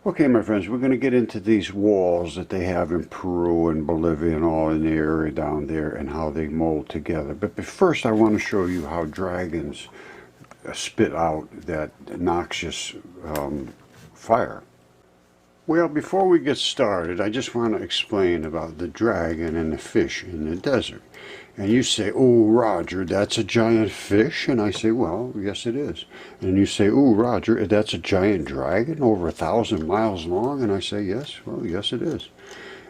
Okay, my friends, we're going to get into these walls that they have in Peru and Bolivia and all in the area down there and how they mold together. But first I want to show you how dragons spit out that noxious fire. Well, before we get started, I just want to explain about the dragon and the fish in the desert. And you say, "Oh, Roger, that's a giant fish?" And I say, "Well, yes, it is." And you say, "Oh, Roger, that's a giant dragon over 1,000 miles long?" And I say, "Yes, well, yes, it is."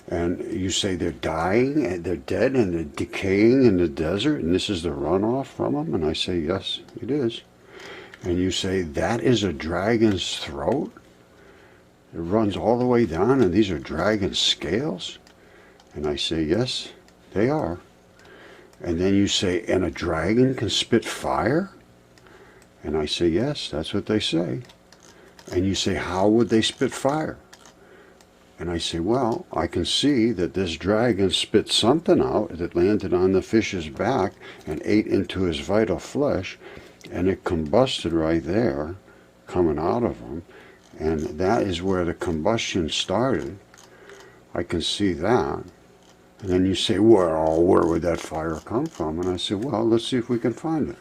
And you say they're dying, and they're dead, and they're decaying in the desert, and this is the runoff from them? And I say, "Yes, it is." And you say, "That is a dragon's throat? It runs all the way down, and these are dragon scales?" And I say, "Yes, they are." And then you say, "And a dragon can spit fire?" And I say, "Yes, that's what they say." And you say, "How would they spit fire?" And I say, "Well, I can see that this dragon spit something out that landed on the fish's back and ate into his vital flesh, and it combusted right there, coming out of him. And that is where the combustion started. I can see that." And then you say, "Well, where would that fire come from?" And I say, "Well, let's see if we can find it."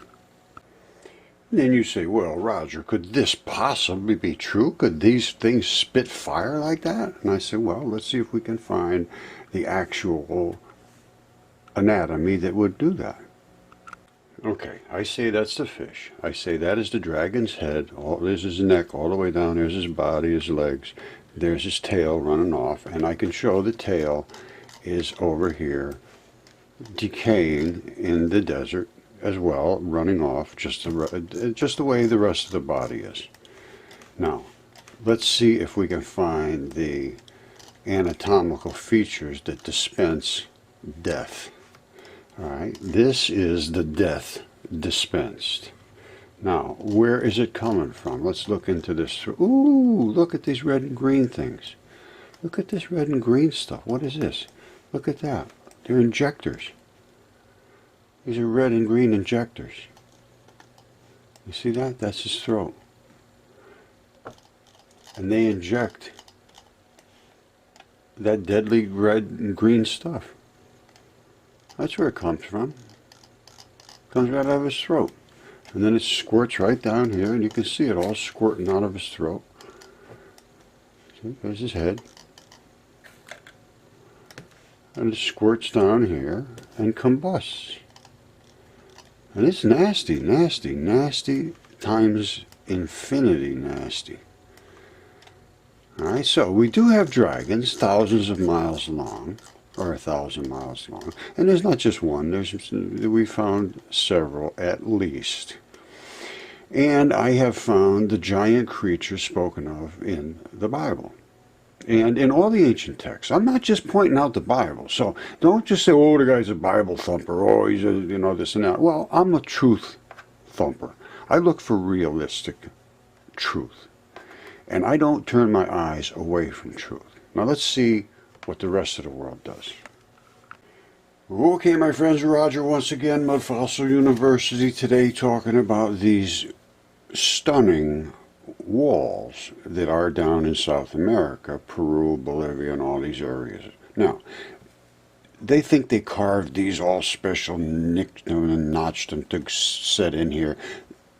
And then you say, "Well, Roger, could this possibly be true? Could these things spit fire like that?" And I say, "Well, let's see if we can find the actual anatomy that would do that." Okay, I say that's the fish. I say that is the dragon's head. There's his neck all the way down. There's his body, his legs. There's his tail running off. And I can show the tail is over here decaying in the desert as well, running off just the way the rest of the body is. Now, let's see if we can find the anatomical features that dispense death. All right, this is the death dispensed. Now, where is it coming from? Let's look into this. Ooh, look at these red and green things. Look at this red and green stuff. What is this? Look at that. They're injectors. These are red and green injectors. You see that? That's his throat. And they inject that deadly red and green stuff. That's where it comes from. It comes right out of his throat. And then it squirts right down here, and you can see it all squirting out of his throat. See, there's his head. And it squirts down here and combusts. And it's nasty, nasty, nasty times infinity nasty. Alright, so we do have dragons thousands of miles long, or 1,000 miles long. And there's not just one, we found several at least. And I have found the giant creature spoken of in the Bible. And in all the ancient texts. I'm not just pointing out the Bible. So don't just say, "Oh, the guy's a Bible thumper. Oh, he's a, this and that." Well, I'm a truth thumper. I look for realistic truth. And I don't turn my eyes away from truth. Now let's see what the rest of the world does. Okay, my friends, Roger once again, Mudfossil University, today talking about these stunning walls that are down in South America, Peru, Bolivia, and all these areas. Now, they think they carved these all special, nicked them and notched them to set in here,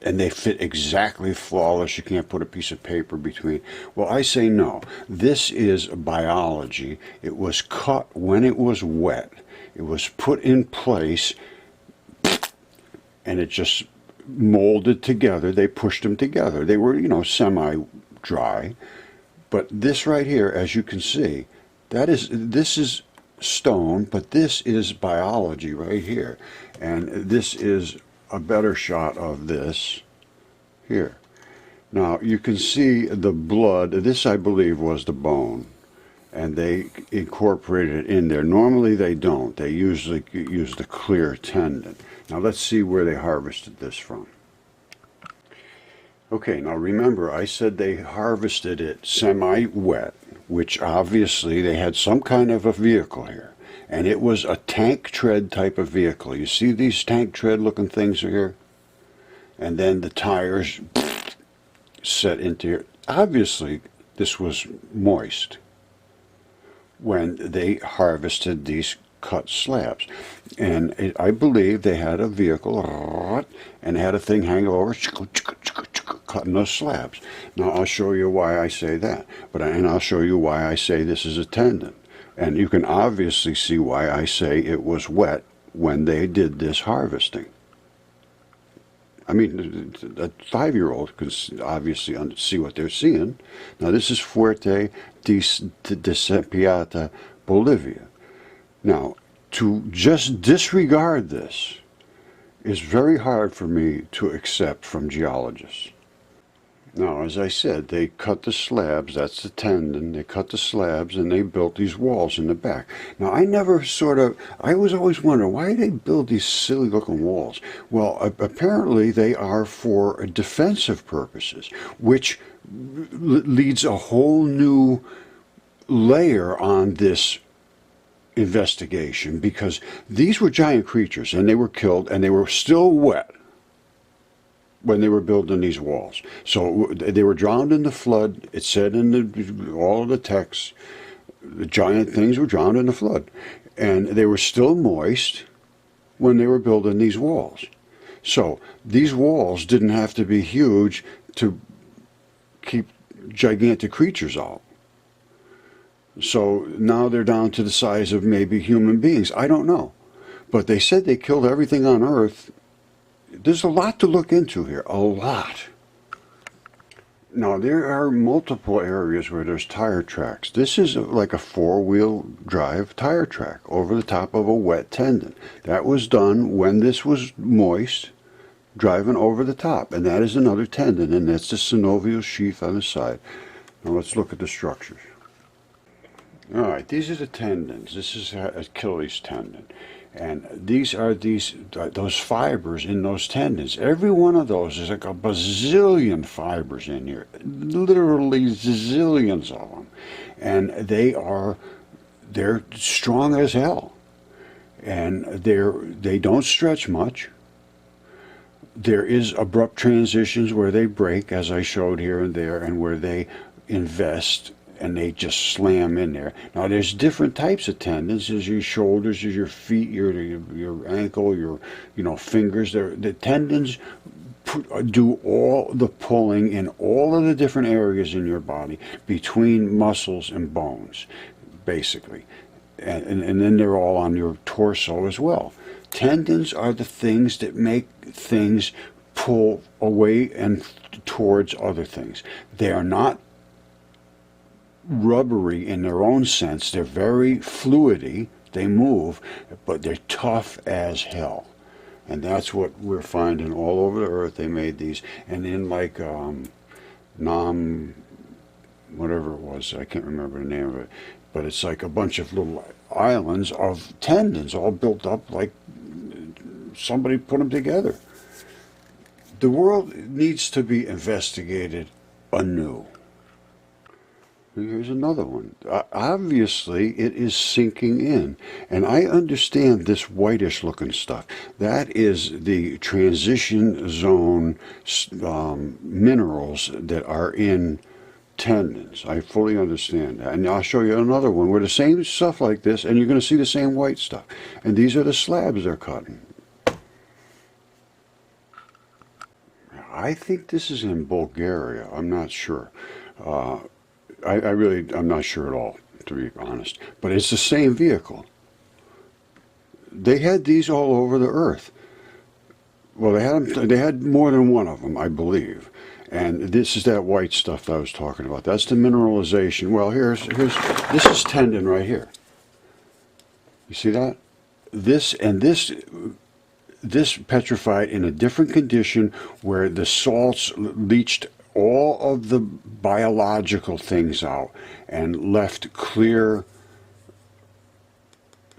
and they fit exactly flawless. You can't put a piece of paper between. Well, I say no. This is biology. It was cut when it was wet. It was put in place, and it just molded together. They pushed them together. They were, semi-dry. But this right here, as you can see, this is stone, but this is biology right here. And this is a better shot of this here. Now, you can see the blood. This, I believe, was the bone. And they incorporated it in there. Normally they don't. They usually use the clear tendon. Now let's see where they harvested this from. Okay, now remember I said they harvested it semi-wet, which obviously they had some kind of a vehicle here. And it was a tank tread type of vehicle. You see these tank tread looking things here? And then the tires set into here. Obviously this was moist when they harvested these cut slabs. And I believe they had a vehicle and had a thing hanging over cutting those slabs. Now I'll show you why I say that, and I'll show you why I say this is a tendon. And you can obviously see why I say it was wet when they did this harvesting. I mean, a 5-year-old can obviously see what they're seeing. Now this is Fuerte de Sempiata, Bolivia. Now, to just disregard this is very hard for me to accept from geologists. Now, as I said, they cut the slabs, that's the tendon, they cut the slabs and they built these walls in the back. Now, I was always wondering, why do they build these silly looking walls? Well, apparently they are for defensive purposes, which leads a whole new layer on this investigation, because these were giant creatures and they were killed and they were still wet when they were building these walls. So they were drowned in the flood. It said in all of the texts, the giant things were drowned in the flood. And they were still moist when they were building these walls. So these walls didn't have to be huge to keep gigantic creatures out. So now they're down to the size of maybe human beings. I don't know. But they said they killed everything on Earth. There's a lot to look into here, a lot. Now, there are multiple areas where there's tire tracks. This is like a 4-wheel drive tire track over the top of a wet tendon. That was done when this was moist, driving over the top. And that is another tendon, and that's the synovial sheath on the side. Now, let's look at the structures. All right, these are the tendons. This is Achilles tendon. And these are those fibers in those tendons. Every one of those is like a bazillion fibers in here, literally zillions of them. And they're strong as hell. And they don't stretch much. There is abrupt transitions where they break, as I showed here and there, and where they invest and they just slam in there. Now, there's different types of tendons. There's your shoulders, there's your feet, your ankle, your fingers. The tendons do all the pulling in all of the different areas in your body between muscles and bones, basically. And then they're all on your torso as well. Tendons are the things that make things pull away and towards other things. They are not rubbery in their own sense. They're very fluidy, they move, but they're tough as hell. And that's what we're finding all over the earth. They made these, and in like whatever it was, I can't remember the name of it, but it's like a bunch of little islands of tendons all built up like somebody put them together. The world needs to be investigated anew. Here's another one. Obviously, it is sinking in. And I understand this whitish looking stuff. That is the transition zone minerals that are in tendons. I fully understand that. And I'll show you another one where the same stuff like this, and you're going to see the same white stuff. And these are the slabs they're cutting. I think this is in Bulgaria. I'm not sure. I'm not sure at all, to be honest. But it's the same vehicle. They had these all over the earth. Well, they had more than one of them, I believe. And this is that white stuff that I was talking about. That's the mineralization. Well, this is tendon right here. You see that? This petrified in a different condition where the salts leached all of the biological things out and left clear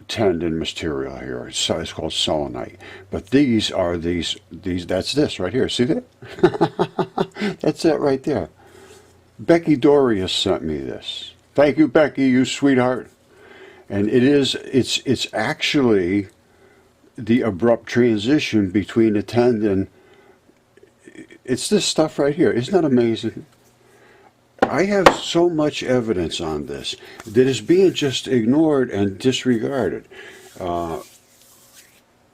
tendon material here. It's called selenite. But these are that's this right here. See that? That's it right there. Becky Dorius sent me this. Thank you, Becky, you sweetheart. And it's actually the abrupt transition between the tendon. It's this stuff right here. Isn't that amazing? I have so much evidence on this that is being just ignored and disregarded. And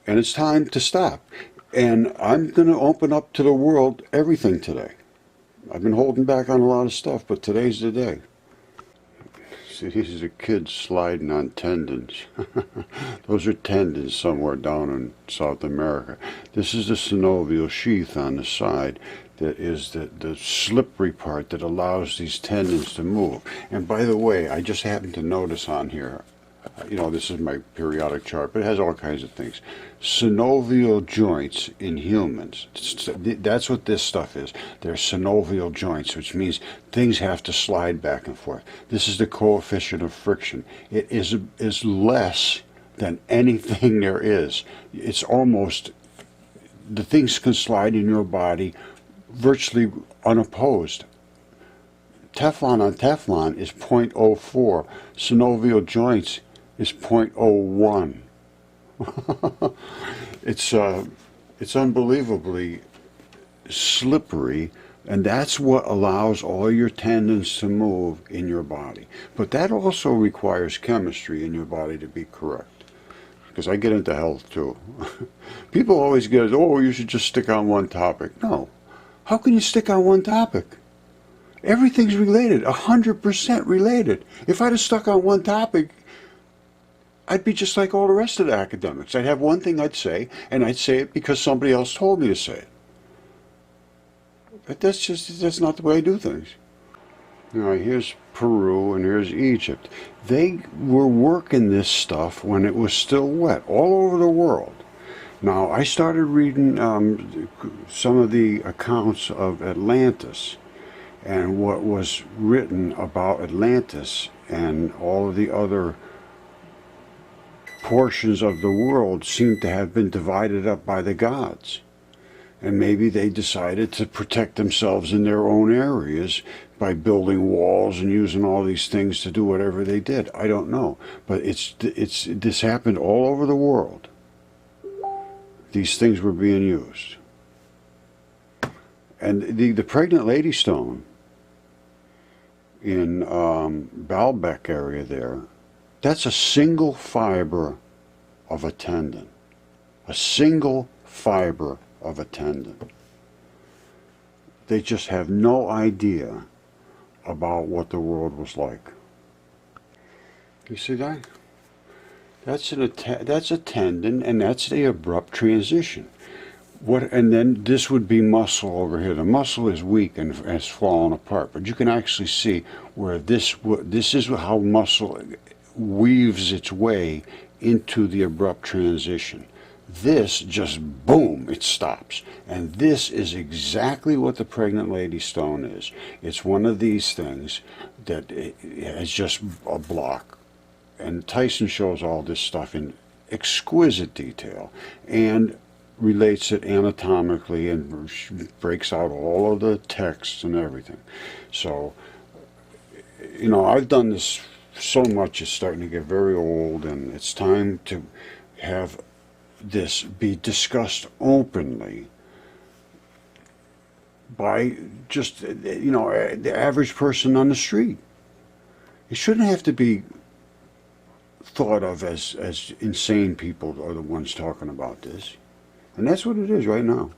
it's time to stop. And I'm going to open up to the world everything today. I've been holding back on a lot of stuff, but today's the day. See, these are kids sliding on tendons. Those are tendons somewhere down in South America. This is the synovial sheath on the side that is the slippery part that allows these tendons to move. And by the way, I just happened to notice on here, this is my periodic chart, but it has all kinds of things. Synovial joints in humans. That's what this stuff is. They're synovial joints, which means things have to slide back and forth. This is the coefficient of friction. It is less than anything there is. It's almost, the things can slide in your body virtually unopposed. Teflon on Teflon is 0.04. Synovial joints is 0.01. It's unbelievably slippery, and that's what allows all your tendons to move in your body. But that also requires chemistry in your body to be correct. Because I get into health too. People always get, oh, you should just stick on one topic. No. How can you stick on one topic? Everything's related, 100% related. If I'd have stuck on one topic, I'd be just like all the rest of the academics. I'd have one thing I'd say, and I'd say it because somebody else told me to say it. But that's not the way I do things. Here's Peru and here's Egypt. They were working this stuff when it was still wet, all over the world. Now, I started reading some of the accounts of Atlantis, and what was written about Atlantis and all of the other portions of the world seem to have been divided up by the gods. And maybe they decided to protect themselves in their own areas by building walls and using all these things to do whatever they did. I don't know. But this happened all over the world. These things were being used. And the pregnant lady stone in Baalbek area there, that's a single fiber of a tendon. A single fiber of a tendon. They just have no idea about what the world was like. You see that? That's a tendon, and that's the abrupt transition. And then this would be muscle over here. The muscle is weak and has fallen apart, but you can actually see where this is how muscle weaves its way into the abrupt transition. This just boom, it stops. And this is exactly what the pregnant lady stone is. It's one of these things that is just a block. And Tyson shows all this stuff in exquisite detail and relates it anatomically and breaks out all of the texts and everything. So, I've done this so much, it's starting to get very old, and it's time to have this be discussed openly by just, the average person on the street. It shouldn't have to be thought of as insane people are the ones talking about this. And that's what it is right now.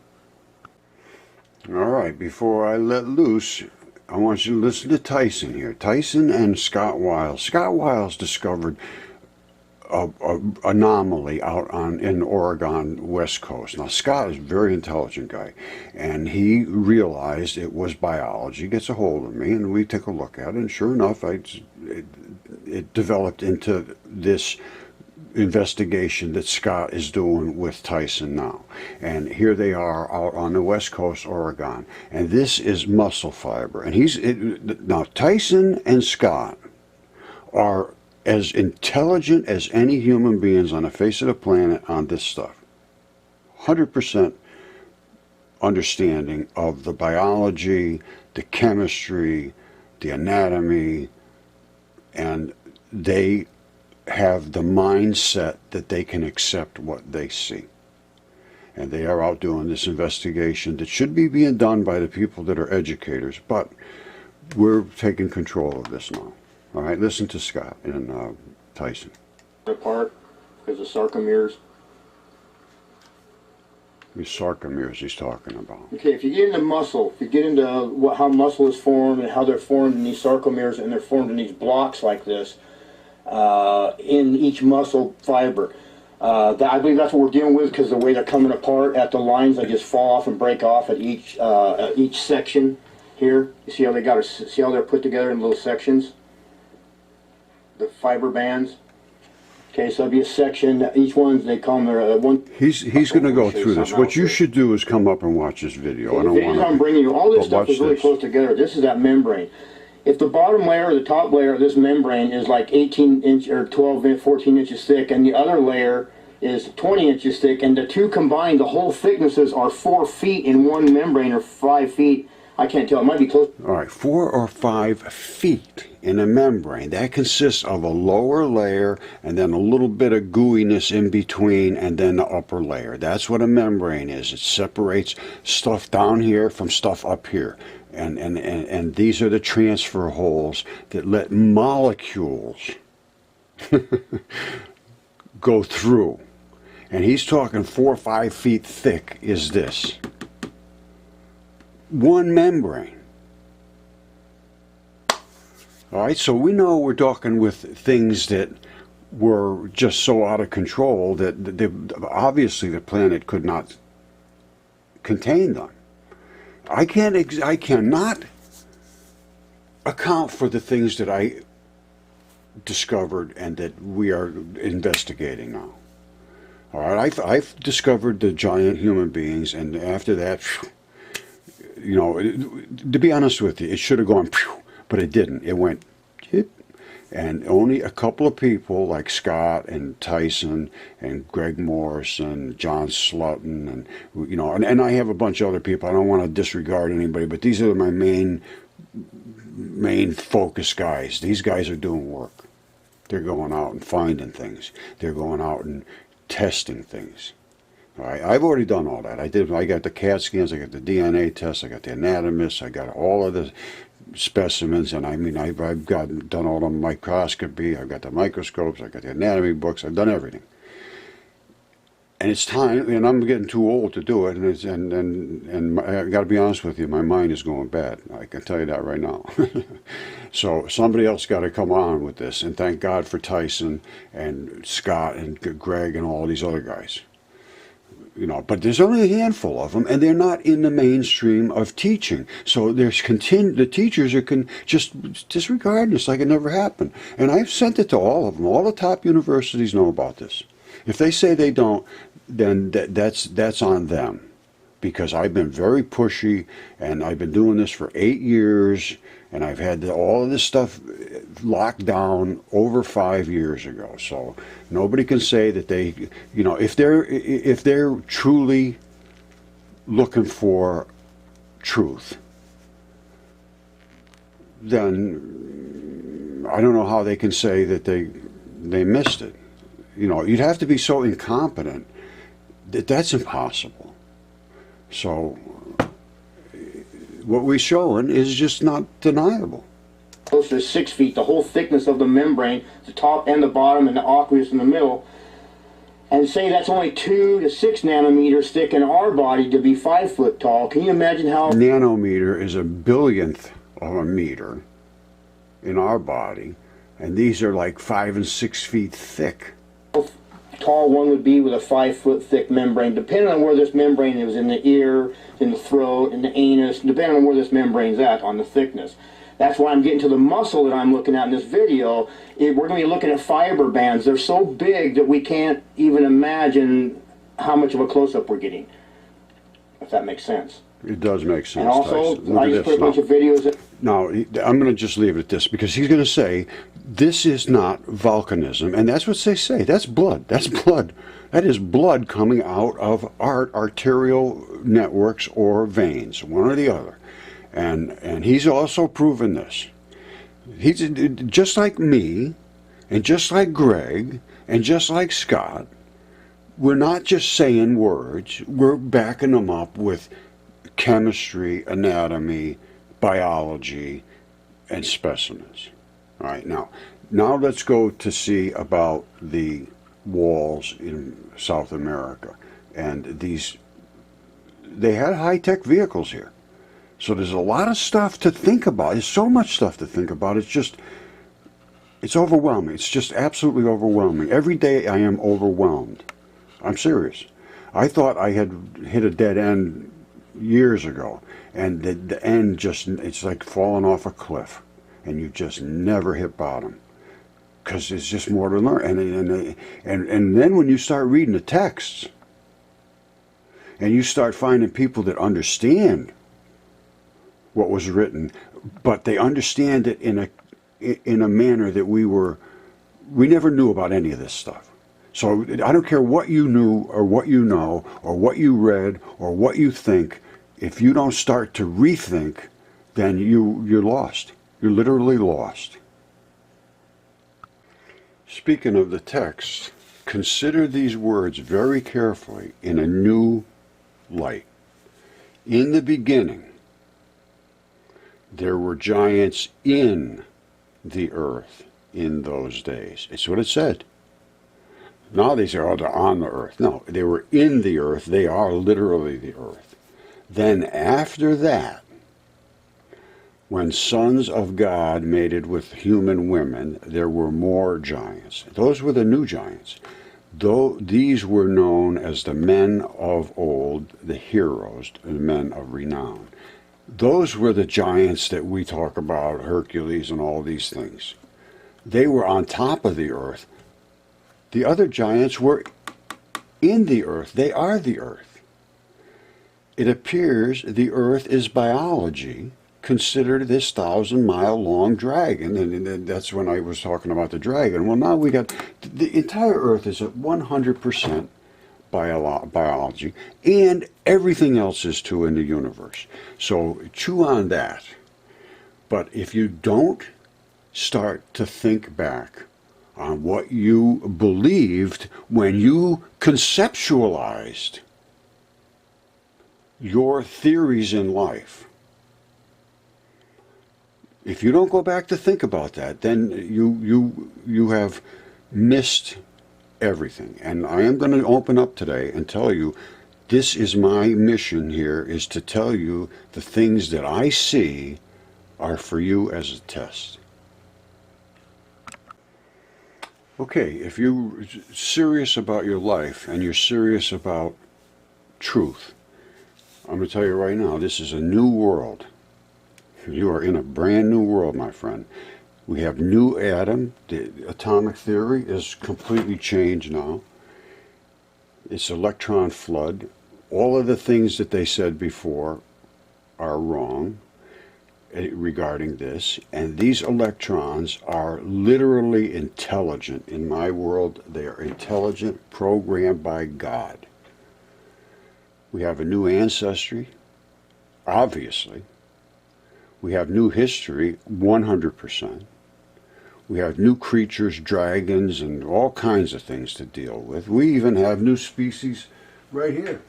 All right, before I let loose, I want you to listen to Tyson here. Tyson and Scott Wiles. Scott Wiles discovered a anomaly out in Oregon West Coast. Now, Scott is a very intelligent guy, and he realized it was biology. Gets a hold of me, and we take a look at it, and sure enough, it developed into this investigation that Scott is doing with Tyson now. And here they are out on the West Coast, Oregon, and this is muscle fiber. And now Tyson and Scott are as intelligent as any human beings on the face of the planet on this stuff. 100% understanding of the biology, the chemistry, the anatomy, and they have the mindset that they can accept what they see. And they are out doing this investigation that should be being done by the people that are educators, but we're taking control of this now. All right, listen to Scott and Tyson. Apart because of sarcomeres. The sarcomeres he's talking about. Okay, if you get into muscle, if you get into how muscle is formed and how they're formed in these sarcomeres, and they're formed in these blocks like this in each muscle fiber. I believe that's what we're dealing with, because the way they're coming apart at the lines, they just fall off and break off at each section here. You see how see how they're put together in little sections? The fiber bands. Okay, so it'll be a section. Each one, they call them one. He's going to go through this. What you should do is come up and watch this video. Okay, I don't want to. I'm bringing you all this stuff is really close together. This is that membrane. If the bottom layer or the top layer of this membrane is like 18 inch or 12, 14 inches thick, and the other layer is 20 inches thick, and the two combined, the whole thicknesses are 4 feet in one membrane, or 5 feet. I can't tell. It might be close. All right, 4 or 5 feet in a membrane. That consists of a lower layer and then a little bit of gooiness in between, and then the upper layer. That's what a membrane is. It separates stuff down here from stuff up here. And these are the transfer holes that let molecules go through. And he's talking 4 or 5 feet thick is this. One membrane. All right, so we know we're talking with things that were just so out of control that obviously the planet could not contain them. I cannot account for the things that I discovered and that we are investigating now. All right, I've discovered the giant human beings, and after that, you know, to be honest with you, it should have gone, but it didn't. It went, and only a couple of people like Scott and Tyson and Greg Morrison, John Slutton, and you know, and I have a bunch of other people. I don't want to disregard anybody, but these are my main focus guys. These guys are doing work. They're going out and finding things. They're going out and testing things. All right, I've already done all that. I got the CAT scans, I got the DNA tests, I got the anatomists, I got all of the specimens, and I mean, I've done all the microscopy, I've got the microscopes, I got the anatomy books, I've done everything. And it's time, and I'm getting too old to do it, and I got to be honest with you, my mind is going bad. I can tell you that right now. So somebody else got to come on with this, and thank God for Tyson and Scott and Greg and all these other guys. You know, but there's only a handful of them, and they're not in the mainstream of teaching. So there's the teachers are just disregarding this like it never happened. And I've sent it to all of them. All the top universities know about this. If they say they don't, then that's on them, because I've been very pushy, and I've been doing this for 8 years, and I've had all of this stuff locked down over 5 years ago. So nobody can say that they, you know, if they're truly looking for truth, then I don't know how they can say that they missed it. You know, you'd have to be so incompetent that that's impossible. So what we're showing is just not deniable. Close to 6 feet, the whole thickness of the membrane, the top and the bottom, and the aqueous in the middle. And say that's only 2 to 6 nanometers thick in our body to be 5 foot tall. Can you imagine how? Nanometer is a billionth of a meter in our body, and these are like 5 and 6 feet thick. Tall one would be with a 5 foot thick membrane, depending on where this membrane is, in the ear, in the throat, in the anus, depending on where this membrane's at on the thickness. That's why I'm getting to the muscle that I'm looking at in this video. We're going to be looking at fiber bands. They're so big that we can't even imagine how much of a close-up we're getting, if that makes sense. It does make sense. And also, I just put a bunch of videos. Now, I'm going to just leave it at this, because he's going to say, this is not volcanism, and that's what they say. That's blood. That's blood. That is blood coming out of our arterial networks or veins, one or the other. And he's also proven this. He's just like me, and just like Greg, and just like Scott. We're not just saying words. We're backing them up with chemistry, anatomy, biology, and specimens. All right, now let's go to see about the walls in South America. And they had high-tech vehicles here. So there's a lot of stuff to think about. There's so much stuff to think about. It's overwhelming. It's just absolutely overwhelming. Every day I am overwhelmed. I'm serious. I thought I had hit a dead end years ago, and the end it's like falling off a cliff, and you just never hit bottom, because there's just more to learn. And then when you start reading the texts, and you start finding people that understand what was written, but they understand it in a manner that we never knew about any of this stuff. So I don't care what you knew or what you know or what you read or what you think. If you don't start to rethink, then you're lost. You're literally lost. Speaking of the text, consider these words very carefully in a new light. In the beginning, there were giants in the earth in those days. It's what it said. Now they say, oh, they're on the earth. No, they were in the earth. They are literally the earth. Then after that, when sons of God mated with human women, there were more giants. Those were the new giants. Though these were known as the men of old, the heroes, the men of renown. Those were the giants that we talk about, Hercules and all these things. They were on top of the earth. The other giants were in the earth. They are the earth. It appears the earth is biology. Consider this 1,000-mile-long dragon, and that's when I was talking about the dragon. Well, now we got the entire earth is at 100% biology, and everything else is too in the universe. So chew on that. But if you don't start to think back on what you believed when you conceptualized your theories in life, if you don't go back to think about that, then you have missed everything. And I am going to open up today and tell you, this is my mission here, is to tell you the things that I see are for you as a test. Okay, if you're serious about your life and you're serious about truth, I'm going to tell you right now, this is a new world. You are in a brand new world, my friend. We have new atom. The atomic theory is completely changed now. It's electron flood. All of the things that they said before are wrong regarding this. And these electrons are literally intelligent. In my world, they are intelligent, programmed by God. We have a new ancestry, obviously. We have new history, 100%. We have new creatures, dragons, and all kinds of things to deal with. We even have new species right here.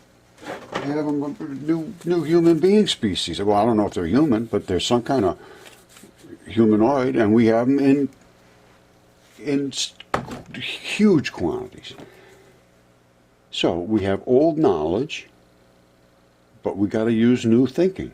We have a new human being species. Well, I don't know if they're human, but they're some kind of humanoid, and we have them in huge quantities. So we have old knowledge, but we got to use new thinking.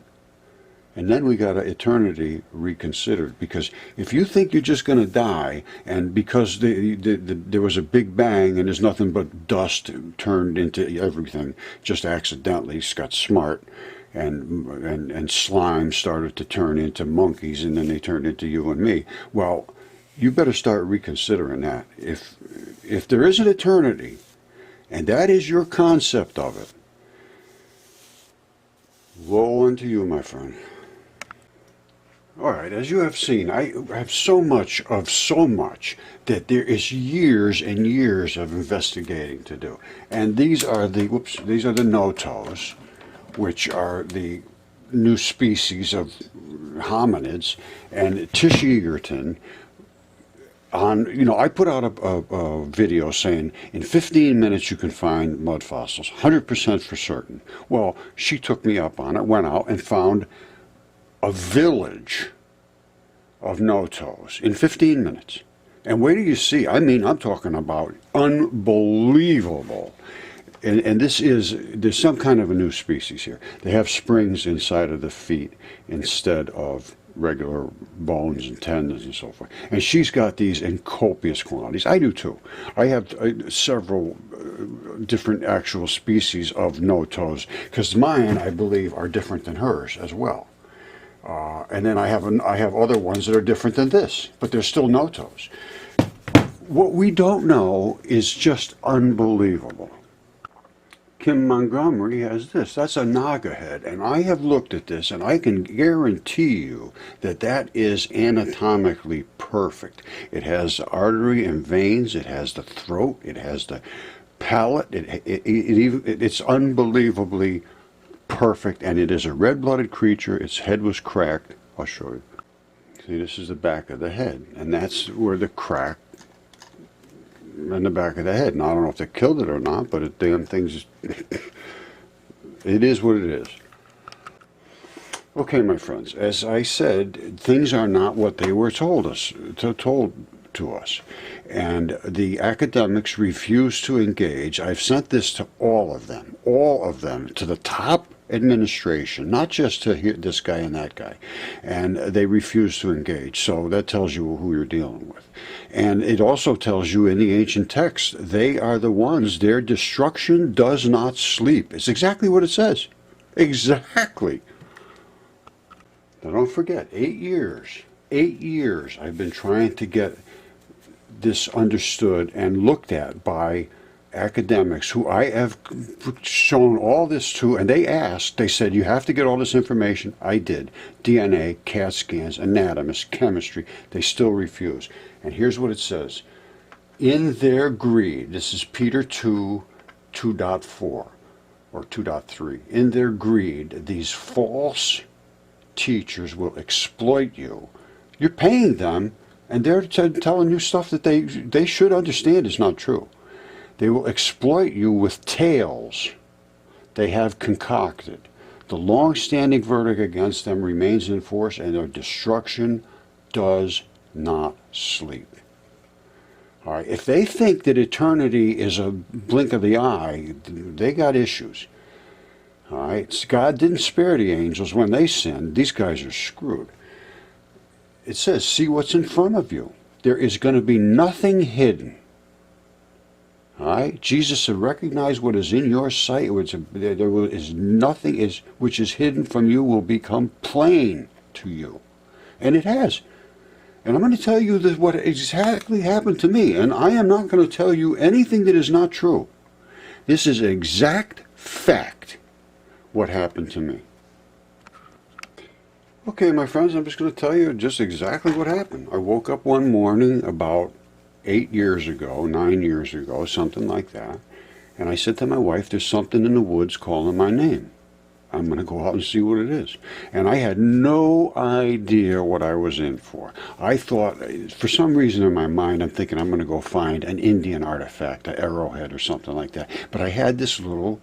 And then we got eternity reconsidered. Because if you think you're just going to die, and because there was a big bang and there's nothing but dust turned into everything, just accidentally, got smart, and slime started to turn into monkeys, and then they turned into you and me. Well, you better start reconsidering that. If there is an eternity, and that is your concept of it, woe unto you, my friend. All right, as you have seen, I have so much that there is years and years of investigating to do. And these are the notos, which are the new species of hominids, and Tish Egerton. I put out a video saying in 15 minutes you can find mud fossils, 100% for certain. Well, she took me up on it, went out and found a village of no-toes in 15 minutes. And wait till you see, I mean, I'm talking about unbelievable. And there's some kind of a new species here. They have springs inside of the feet instead of regular bones and tendons and so forth. And she's got these in copious quantities. I do too. I have several different actual species of no-toes, because mine, I believe, are different than hers as well. And then I have other ones that are different than this, but they're still no-toes. What we don't know is just unbelievable. Kim Montgomery has this. That's a naga head, and I have looked at this, and I can guarantee you that that is anatomically perfect. It has the artery and veins, it has the throat, it has the palate, it's unbelievably perfect, and it is a red-blooded creature. Its head was cracked. I'll show you. See, this is the back of the head, and that's where the crack in the back of the head. Now, I don't know if they killed it or not, but it damn thing's it is what it is. Okay, my friends, as I said, things are not what they were told to us. And the academics refuse to engage. I've sent this to all of them, to the top administration, not just to this guy and that guy. And they refuse to engage. So that tells you who you're dealing with. And it also tells you in the ancient texts, they are the ones, their destruction does not sleep. It's exactly what it says. Exactly. Now don't forget, 8 years I've been trying to get this understood and looked at by academics who I have shown all this to, and they said, you have to get all this information. I did. DNA, CAT scans, anatomists, chemistry. They still refuse. And here's what it says. In their greed, this is Peter 2, 2.4 or 2.3. In their greed, these false teachers will exploit you. You're paying them, and they're telling you stuff that they should understand is not true. They will exploit you with tales they have concocted. The long-standing verdict against them remains in force, and their destruction does not sleep. All right, if they think that eternity is a blink of the eye, they got issues. All right, God didn't spare the angels when they sinned. These guys are screwed. It says, see what's in front of you. There is going to be nothing hidden. All right, Jesus said, recognize what is in your sight. There is nothing which is hidden from you will become plain to you. And it has. And I'm going to tell you what exactly happened to me. And I am not going to tell you anything that is not true. This is exact fact what happened to me. Okay, my friends, I'm just going to tell you just exactly what happened. I woke up one morning about 8 years ago, 9 years ago, something like that. And I said to my wife, there's something in the woods calling my name. I'm going to go out and see what it is. And I had no idea what I was in for. I thought, for some reason in my mind, I'm thinking I'm going to go find an Indian artifact, an arrowhead or something like that. But I had this little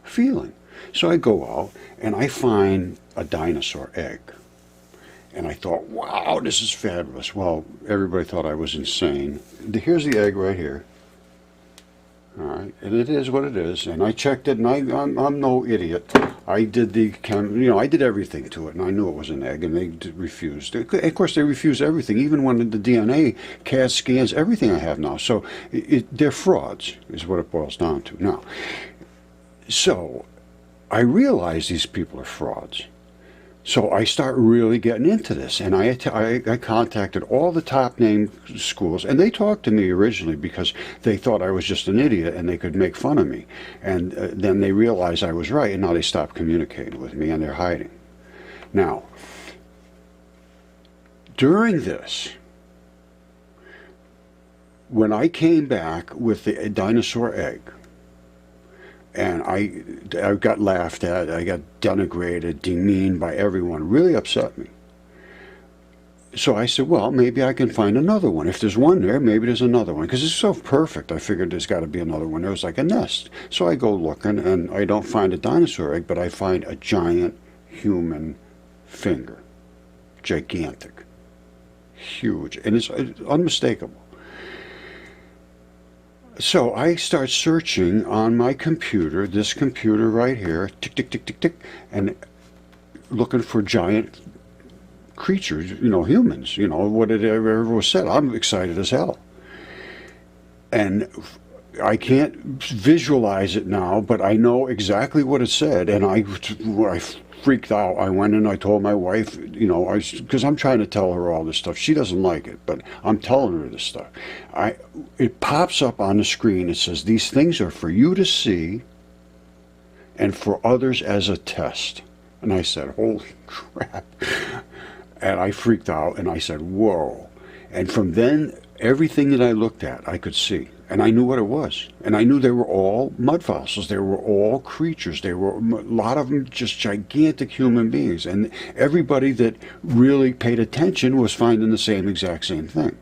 feeling. So I go out and I find a dinosaur egg. And I thought, wow, this is fabulous. Well, everybody thought I was insane. Here's the egg right here. All right, and it is what it is. And I checked it, and I'm no idiot. I did I did everything to it, and I knew it was an egg, and they refused. Of course, they refuse everything, even when the DNA CAT scans everything I have now. So they're frauds, is what it boils down to. Now, so I realize these people are frauds. So I start really getting into this, and I contacted all the top name schools, and they talked to me originally because they thought I was just an idiot and they could make fun of me. And then they realized I was right, and now they stopped communicating with me, and they're hiding. Now, during this, when I came back with the dinosaur egg, and I got laughed at, I got denigrated, demeaned by everyone, really upset me. So I said, well, maybe I can find another one. If there's one there, maybe there's another one. Because it's so perfect, I figured there's got to be another one. There was like a nest. So I go looking, and I don't find a dinosaur egg, but I find a giant human finger. Gigantic. huge, and it's unmistakable. So I start searching on my computer, this computer right here, tick, tick, tick, tick, tick, and looking for giant creatures, humans, what it ever was said. I'm excited as hell. And I can't visualize it now, but I know exactly what it said, and I freaked out. I went and I told my wife, because I'm trying to tell her all this stuff. She doesn't like it, but I'm telling her this stuff. It pops up on the screen. It says, these things are for you to see and for others as a test. And I said, holy crap. And I freaked out, and I said, whoa. And from then, everything that I looked at, I could see. And I knew what it was. And I knew they were all mud fossils. They were all creatures. They were, a lot of them, just gigantic human beings. And everybody that really paid attention was finding the exact same thing.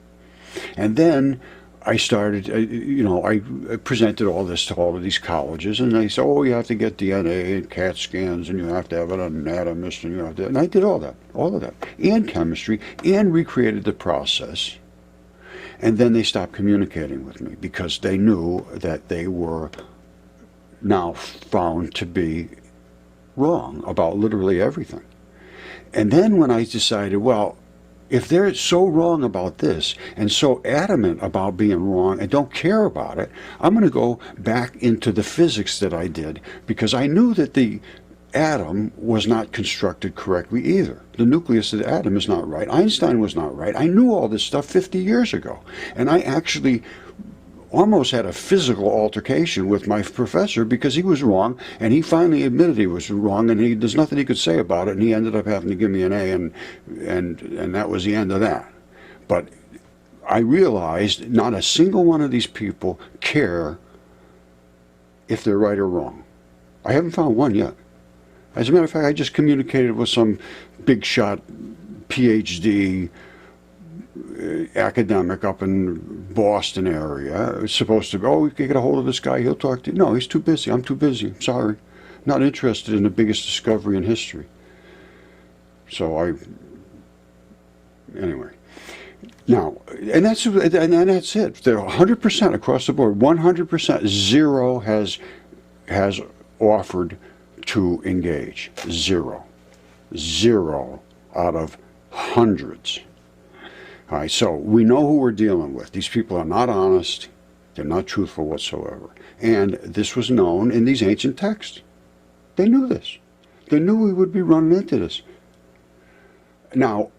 And then I started, I presented all this to all of these colleges, and they said, oh, you have to get DNA and CAT scans, and you have to have an anatomist, and you have to, and I did all of that, and chemistry, and recreated the process. And then they stopped communicating with me because they knew that they were now found to be wrong about literally everything. And then when I decided, well, if they're so wrong about this and so adamant about being wrong and don't care about it, I'm going to go back into the physics that I did, because I knew that the atom was not constructed correctly either. The nucleus of the atom is not right. Einstein was not right. I knew all this stuff 50 years ago. And I actually almost had a physical altercation with my professor because he was wrong, and he finally admitted he was wrong, and there's nothing he could say about it, and he ended up having to give me an A, and that was the end of that. But I realized not a single one of these people care if they're right or wrong. I haven't found one yet. As a matter of fact, I just communicated with some big shot PhD academic up in Boston area. It's supposed to be, oh, we can get a hold of this guy, he'll talk to you. No, he's too busy. I'm too busy. I'm sorry. Not interested in the biggest discovery in history. So anyway. Now, and that's it. They're 100% across the board. 100%. Zero has offered to engage. Zero out of hundreds. All right, so we know who we're dealing with. These people are not honest. They're not truthful whatsoever. And this was known in these ancient texts. They knew this. They knew we would be running into this. Now,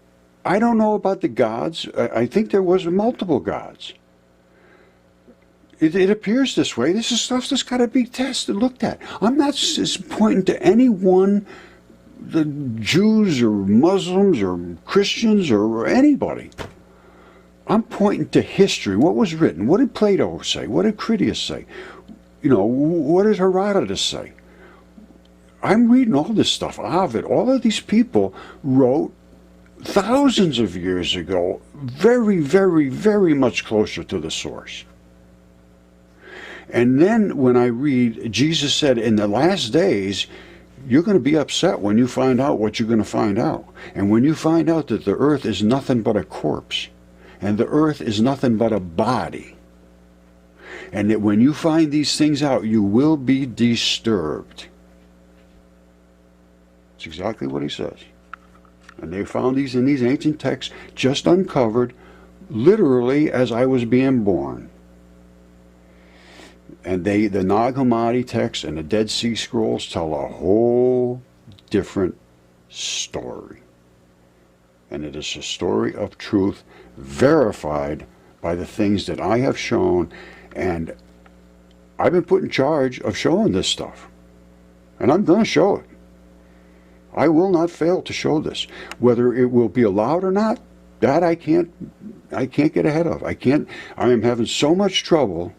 I don't know about the gods. I think there was multiple gods. It appears this way. This is stuff that's got to be tested, looked at. I'm not pointing to any one, the Jews or Muslims or Christians or anybody. I'm pointing to history. What was written? What did Plato say? What did Critias say? What did Herodotus say? I'm reading all this stuff. Ovid, all of these people wrote thousands of years ago, very, very, very much closer to the source. And then when I read, Jesus said, in the last days, you're going to be upset when you find out what you're going to find out. And when you find out that the earth is nothing but a corpse, and the earth is nothing but a body, and that when you find these things out, you will be disturbed. It's exactly what he says. And they found these in these ancient texts, just uncovered, literally as I was being born. And the Nag Hammadi text and the Dead Sea Scrolls tell a whole different story. And it is a story of truth verified by the things that I have shown, and I've been put in charge of showing this stuff. And I'm going to show it. I will not fail to show this. Whether it will be allowed or not, that I can't get ahead of. I am having so much trouble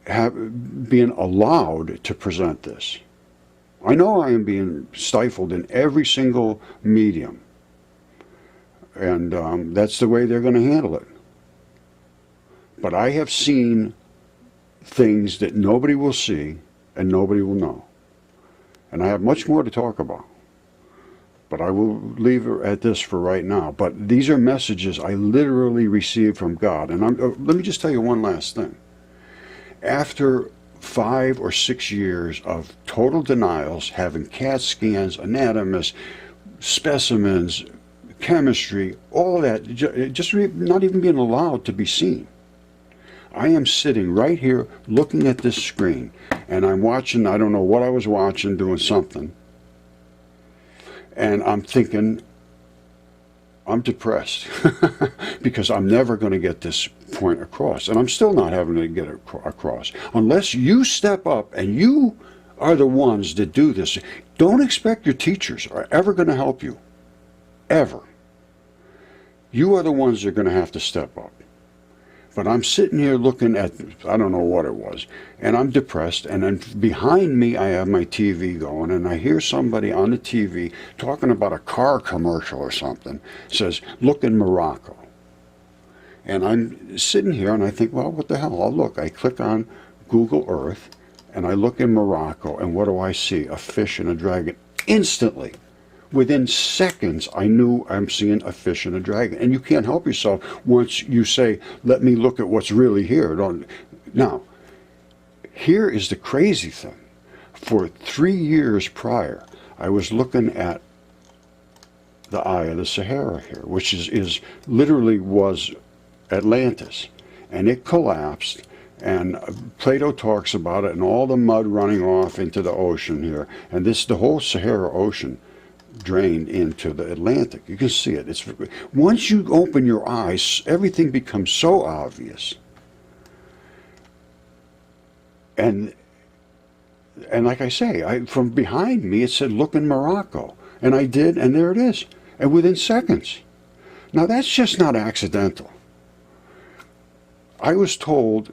being allowed to present this. I know I am being stifled in every single medium, and that's the way they're going to handle it. But I have seen things that nobody will see and nobody will know, and I have much more to talk about. but I will leave it at this for right now. But these are messages I literally received from God. And let me just tell you one last thing. After 5 or 6 years of total denials, having CAT scans, anatomists, specimens, chemistry, all of that, just not even being allowed to be seen. I am sitting right here looking at this screen, and I'm watching, I don't know what I was watching, doing something, and I'm thinking, I'm depressed because I'm never going to get this point across, and I'm still not having to get it across. Unless you step up and you are the ones that do this, don't expect your teachers are ever going to help you. Ever. You are the ones that are going to have to step up. But I'm sitting here looking at, I don't know what it was, and I'm depressed, and then behind me I have my TV going, and I hear somebody on the TV talking about a car commercial or something. It says, look in Morocco. And I'm sitting here and I think, well, what the hell? I'll look. I click on Google Earth, and I look in Morocco, and what do I see? A fish and a dragon. Instantly. Within seconds, I knew I'm seeing a fish and a dragon. And you can't help yourself once you say, let me look at what's really here. Now, here is the crazy thing. For 3 years prior, I was looking at the Eye of the Sahara here, which is literally was Atlantis. And it collapsed. And Plato talks about it, and all the mud running off into the ocean here. And the whole Sahara Ocean drained into the Atlantic. You can see it. Once you open your eyes, everything becomes so obvious. And like I say, from behind me it said, look in Morocco. And I did, and there it is. And within seconds. Now that's just not accidental. I was told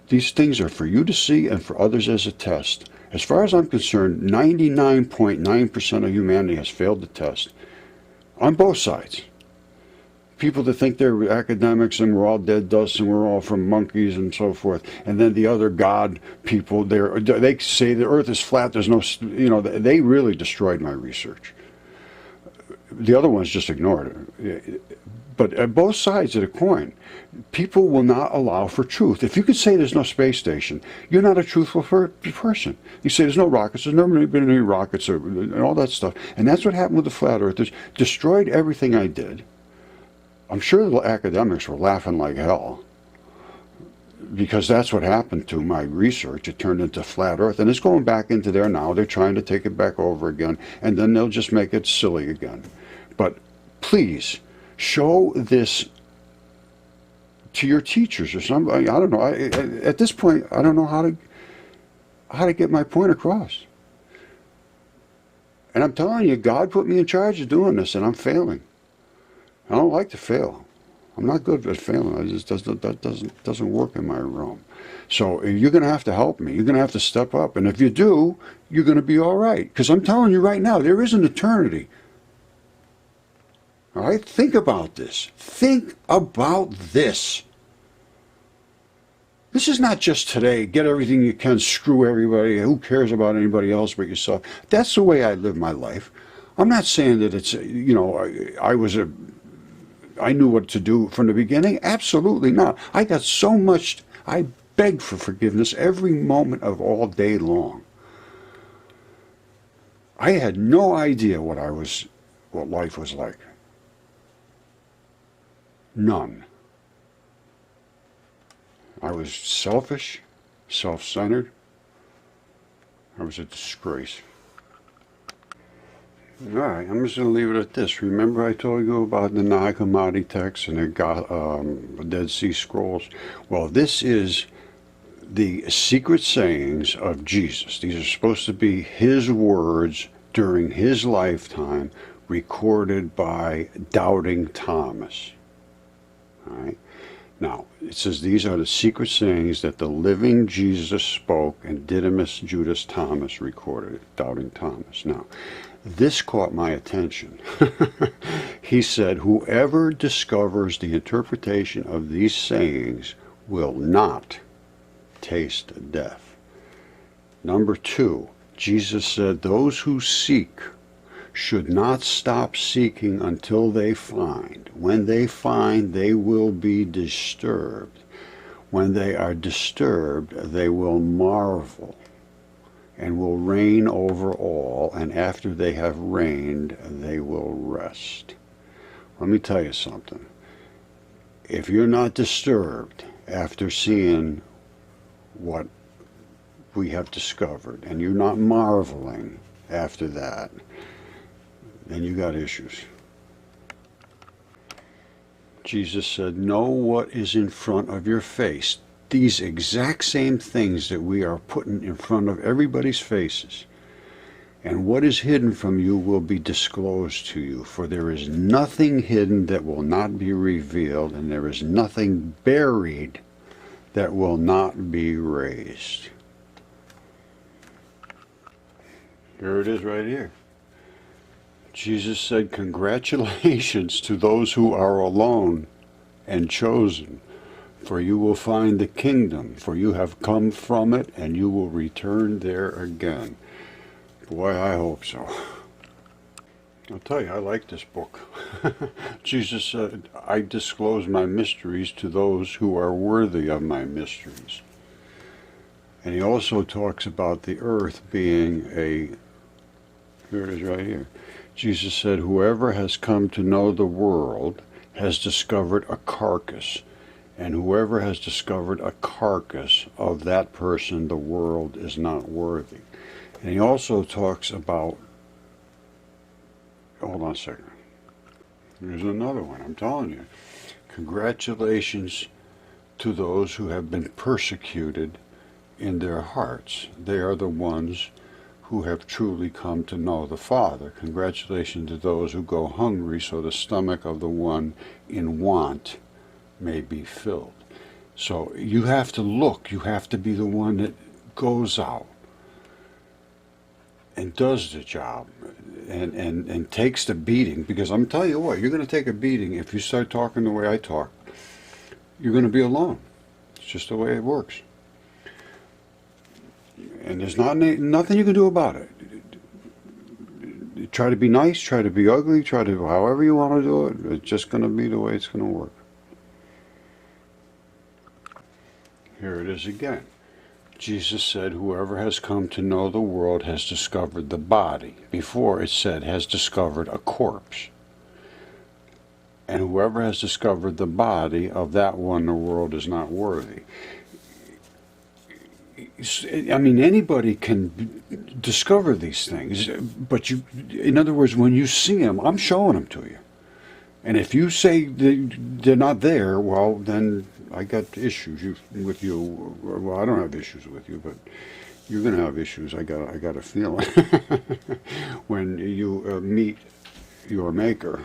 these things are for you to see and for others as a test. As far as I'm concerned, 99.9% of humanity has failed the test. On both sides. People that think they're academics and we're all dead dust and we're all from monkeys and so forth. And then the other God people, they say the earth is flat, there's no, they really destroyed my research. The other ones just ignored it. But at both sides of the coin, people will not allow for truth. If you could say there's no space station, you're not a truthful person. You say there's no rockets, there's never been any rockets, and all that stuff. And that's what happened with the flat earthers. Destroyed everything I did. I'm sure the academics were laughing like hell, because that's what happened to my research. It turned into flat earth, and it's going back into there now. They're trying to take it back over again, and then they'll just make it silly again. But please, show this to your teachers or somebody. I don't know. At this point, I don't know how to get my point across. And I'm telling you, God put me in charge of doing this, and I'm failing. I don't like to fail. I'm not good at failing. That doesn't work in my realm. So you're going to have to help me. You're going to have to step up. And if you do, you're going to be all right. Because I'm telling you right now, there is an eternity. All right? Think about this. Think about this. This is not just today, get everything you can, screw everybody, who cares about anybody else but yourself. That's the way I live my life. I'm not saying that it's, I knew what to do from the beginning. Absolutely not. I got so much, I beg for forgiveness every moment of all day long. I had no idea what life was like. None. I was selfish, self-centered. I was a disgrace. All right, I'm just going to leave it at this. Remember I told you about the Nag Hammadi text and the Dead Sea Scrolls? Well, this is the secret sayings of Jesus. These are supposed to be his words during his lifetime, recorded by Doubting Thomas. All right. Now, it says these are the secret sayings that the living Jesus spoke and Didymus Judas Thomas recorded, Doubting Thomas. Now, this caught my attention. He said, whoever discovers the interpretation of these sayings will not taste death. Number 2, Jesus said, those who seek should not stop seeking until they find. When they find, they will be disturbed. When they are disturbed, they will marvel and will reign over all, and after they have reigned, they will rest. Let me tell you something. If you're not disturbed after seeing what we have discovered, and you're not marveling after that, then you got issues. Jesus said, know what is in front of your face. These exact same things that we are putting in front of everybody's faces. And what is hidden from you will be disclosed to you. For there is nothing hidden that will not be revealed, and there is nothing buried that will not be raised. Here it is right here. Jesus said, congratulations to those who are alone and chosen, for you will find the kingdom, for you have come from it, and you will return there again. Boy, I hope so. I'll tell you, I like this book. Jesus said, I disclose my mysteries to those who are worthy of my mysteries. And he also talks about the earth being a, here it is right here. Jesus said, whoever has come to know the world has discovered a carcass, and whoever has discovered a carcass of that person, the world is not worthy. And he also talks about, hold on a second, here's another one, I'm telling you. Congratulations to those who have been persecuted in their hearts. They are the ones who have truly come to know the Father. Congratulations to those who go hungry, so the stomach of the one in want may be filled. So you have to look, you have to be the one that goes out and does the job and takes the beating, because I'm telling you what, you're going to take a beating if you start talking the way I talk. You're going to be alone. It's just the way it works. And there's nothing you can do about it. Try to be nice, try to be ugly, try to however you want to do it. It's just going to be the way it's going to work. Here it is again. Jesus said, whoever has come to know the world has discovered the body. Before it said, has discovered a corpse. And whoever has discovered the body, of that one the world is not worthy. I mean, anybody can discover these things, but you, in other words, when you see them, I'm showing them to you. And if you say they're not there, well, then I got issues with you. Well, I don't have issues with you, but you're going to have issues. I got a feeling when you meet your Maker.